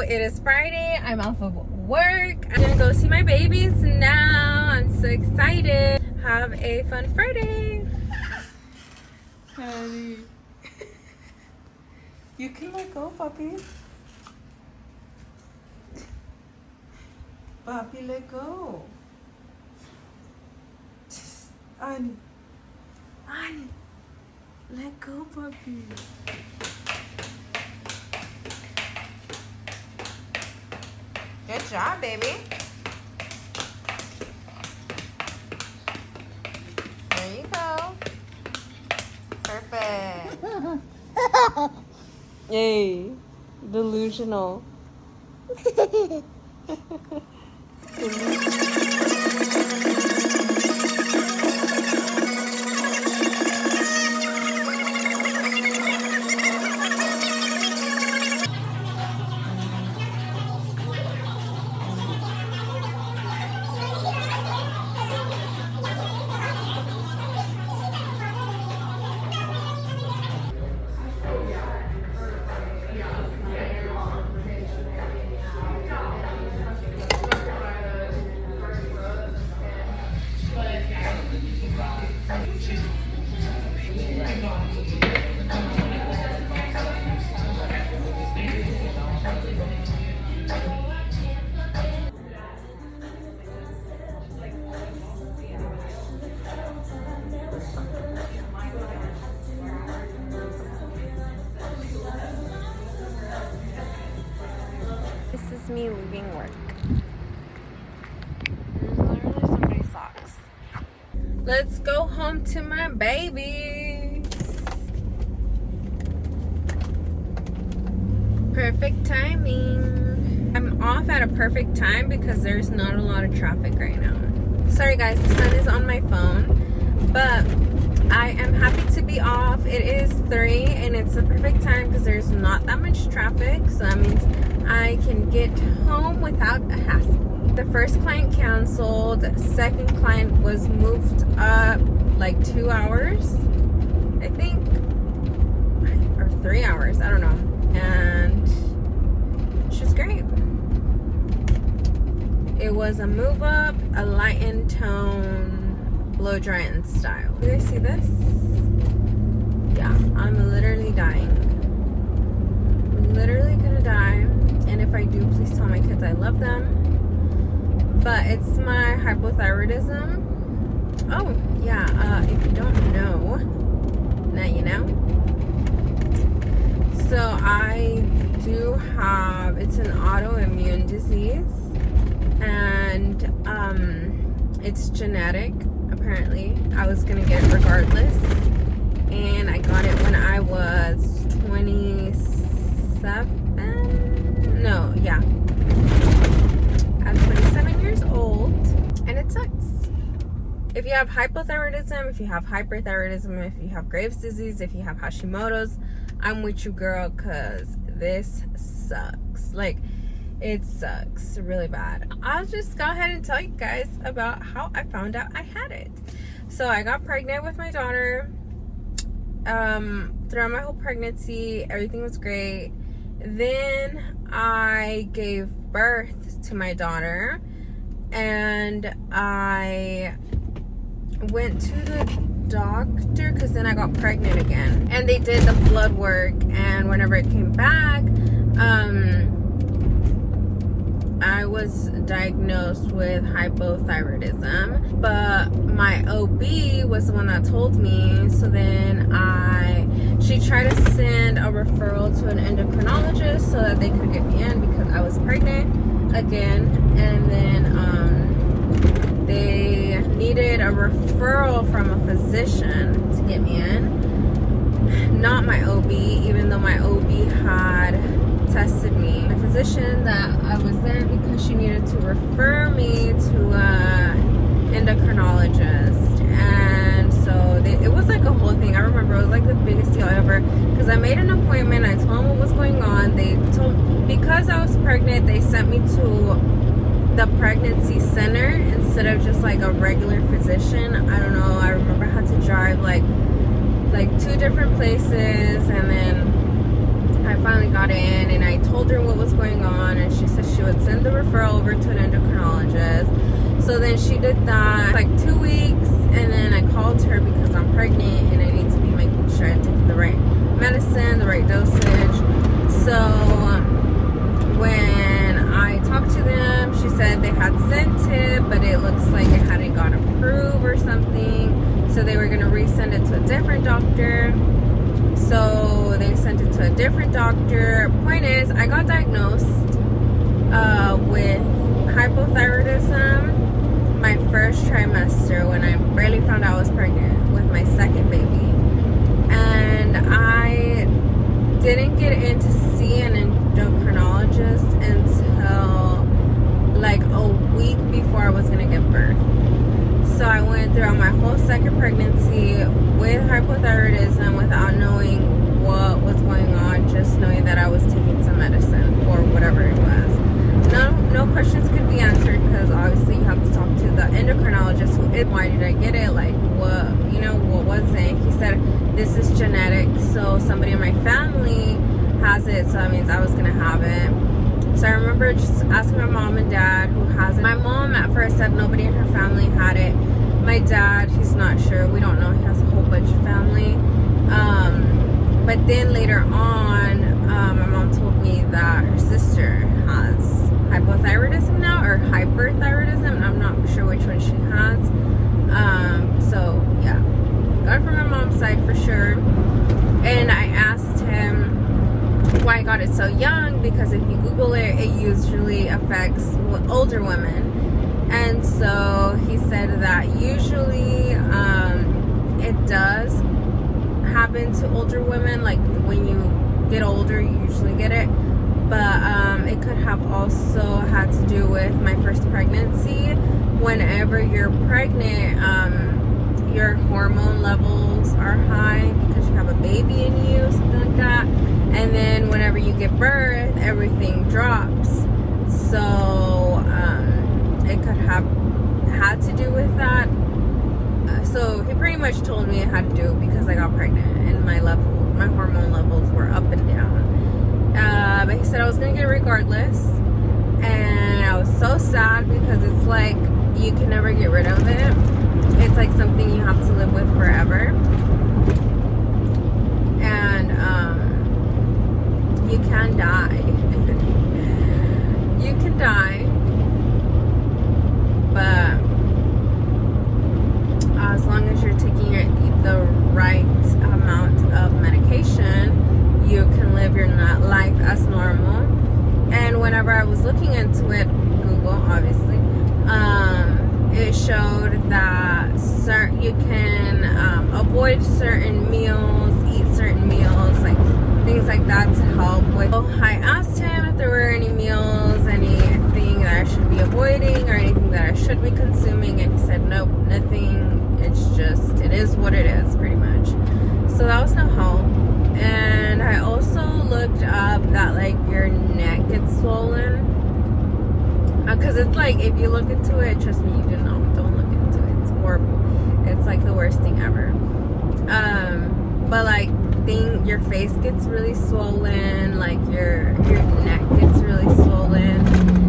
It is Friday. I'm off of work. I'm gonna go see my babies now. I'm so excited. Have a fun Friday. Honey. You can let go, puppy. Puppy, let go. Annie. Annie. Let go, puppy. Good job, baby. There you go. Perfect. Yay. Delusional. This is me leaving work. Literally somebody's socks. Let's go home to my babies. Perfect timing. I'm off at a perfect time because there's not a lot of traffic right now. Sorry guys, the sun is on my phone, but I am happy to be off. It is 3 and it's the perfect time because there's not that much traffic, so that means I can get home without a hassle. The first client canceled, second client was moved up like 2 hours, I think, or 3 hours, I don't know, and she's great. It was a move up, a light and tone, blow dry and style. Do you guys see this? Yeah, I'm literally dying. I'm literally gonna die. And if I do, please tell my kids I love them. But it's my hypothyroidism. Oh, yeah, if you don't know, now you know. So I do have, it's an autoimmune disease. And it's genetic, apparently. I was gonna get it regardless. And I got it when I was 27. No, yeah. I'm 27 years old, and it sucks. If you have hypothyroidism, if you have hyperthyroidism, if you have Graves' disease, if you have Hashimoto's, I'm with you, girl, because this sucks. Like, it sucks really bad. I'll just go ahead and tell you guys about how I found out I had it. So I got pregnant with my daughter. Throughout my whole pregnancy, everything was great. Then I gave birth to my daughter, and I went to the doctor because then I got pregnant again, and they did the blood work, and whenever it came back, I was diagnosed with hypothyroidism, but my OB was the one that told me. So then she tried to send a referral to an endocrinologist so that they could get me in because I was pregnant again. And then they needed a referral from a physician to get me in, not my OB, even though my OB had tested me. My physician that I was there because she needed to refer me to an endocrinologist, and so it was like a whole thing. I remember it was like the biggest deal ever because I made an appointment. I told them what was going on. They told, because I was pregnant, they sent me to the pregnancy center instead of just like a regular physician. I don't know, I remember I had to drive like 2 different places, and then I finally got in and I told her what was going on, and she said she would send the referral over to an endocrinologist. So then she did that like 2 weeks, and then I called her because I'm pregnant and I need to be making sure I'm taking the right medicine, the right dosage. So when I talked to them, she said they had sent it, but it looks like it hadn't got approved or something. So they were going to resend it to a different doctor. So they sent it to a different doctor. Point is, I got diagnosed with hypothyroidism my first trimester when I barely found out I was pregnant with my second baby. And I didn't get in to see an endocrinologist until like a week before I was going to give birth. So I went throughout my whole second pregnancy with hypothyroidism without knowing what was going on, just knowing that I was taking some medicine for whatever it was. No questions could be answered because obviously you have to talk to the endocrinologist who is, why did I get it? Like what, what was it? He said, this is genetic, so somebody in my family has it, so that means I was going to have it. So I remember just asking my mom and dad who has it. My mom at first said nobody in her family had it. My dad, he's not sure. We don't know. He has a whole bunch of family. But then later on, my mom told me that her sister has hypothyroidism now, or hyperthyroidism. I'm not sure which one she has. So yeah, got it from my mom's side for sure. And I asked him why I got it so young, because if you Google it, it usually affects older women. And so he said that usually it does happen to older women, like when you get older you usually get it, but it could have also had to do with my first pregnancy. Whenever you're pregnant, your hormone levels are high because you have a baby in you, something like that. And then whenever you give birth, everything drops. So it could have had to do with that. So he pretty much told me it had to do because I got pregnant and my hormone levels were up and down. But he said I was gonna get it regardless, and I was so sad because it's like you can never get rid of it. It's like something you have to live with forever. And you can die. You can die, but as long as you're taking the right amount of medication, you can live your life as normal. And whenever I was looking into it, Google obviously, it showed that you can avoid certain meals, eat certain meals, like things like that to help with. So I asked him if there were any meals, anything that I should be avoiding or anything that I should be consuming, and he said nope, nothing. It is what it is, pretty much. So that was no help. And I also looked up that like your neck gets swollen, because it's like if you look into it, trust me, you don't look into it. It's horrible. It's like the worst thing ever. But like your face gets really swollen, like your neck gets really swollen.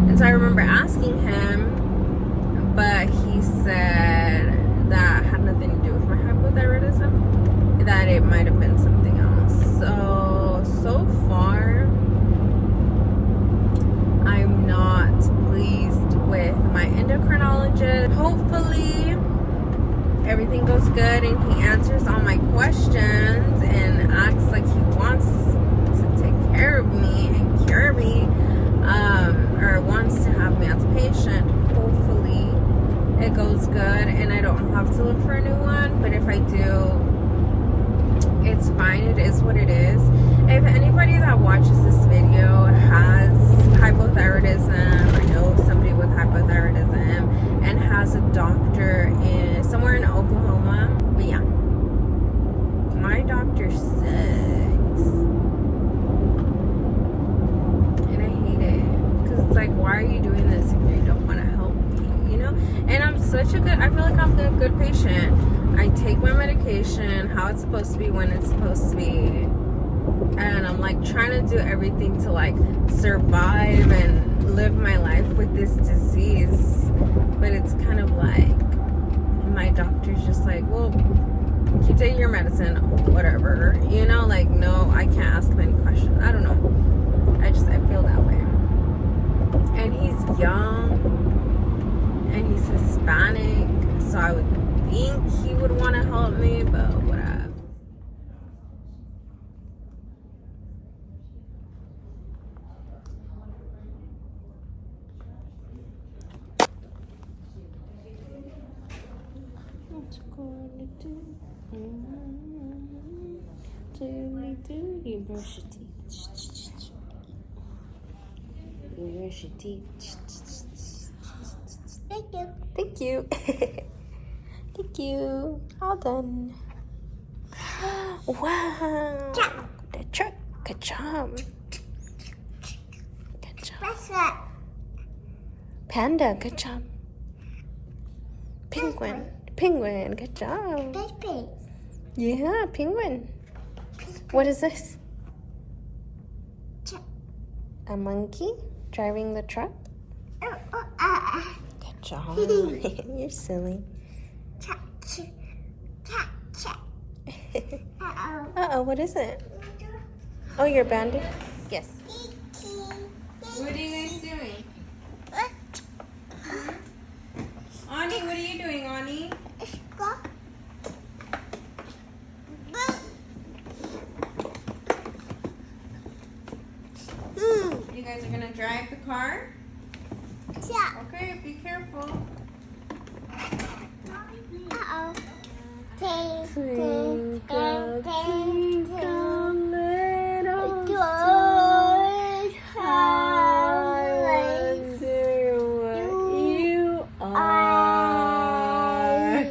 And so I remember asking him, but he said that had nothing to do with my hypothyroidism, that it might have been something else. So far I'm not pleased with my endocrinologist. Hopefully everything goes good and he answers all my questions and acts like he wants to take care of me and cure me, or wants to have me as a patient. Hopefully it goes good and I don't have to look for a new one, but if I do, it's fine. It is what it is. If anybody that watches this video has hypothyroidism or knows somebody with hypothyroidism and has a doctor somewhere in Oklahoma, but yeah, my doctor sucks and I hate it, because it's like, why are you doing this if you don't want to help me, and I feel like I'm a good patient. I take my medication how it's supposed to be, when it's supposed to be, and I'm like trying to do everything to like survive and live my life with this disease, but it's kind of like my doctor's just like, well, keep taking your medicine, whatever, you know, like, no, I can't ask him any questions. I don't know, I feel that way. And he's young and he's Hispanic, so I would think he would want to help me, but whatever. You brush your teeth. You brush your teeth. Thank you. Thank you. Thank you. All done. Wow. The truck. Good job. Good job. What's that? Panda. Good job. Penguin. Penguin. Good job. Baby. Yeah, penguin. What is this? A monkey driving the truck? Good job. You're silly. Uh-oh, what is it? Oh, your bandit? Yes. What are you guys doing? Ani, what are you doing, Ani? You guys are gonna drive the car? Yeah. Okay, be careful. Uh-oh. Twinkle, twinkle, little George, how I wonder what you are.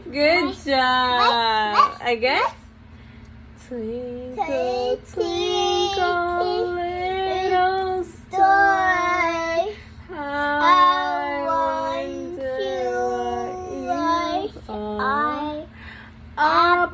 Good job. I guess. Twinkle, twinkle, little star, how I wonder what you are. Up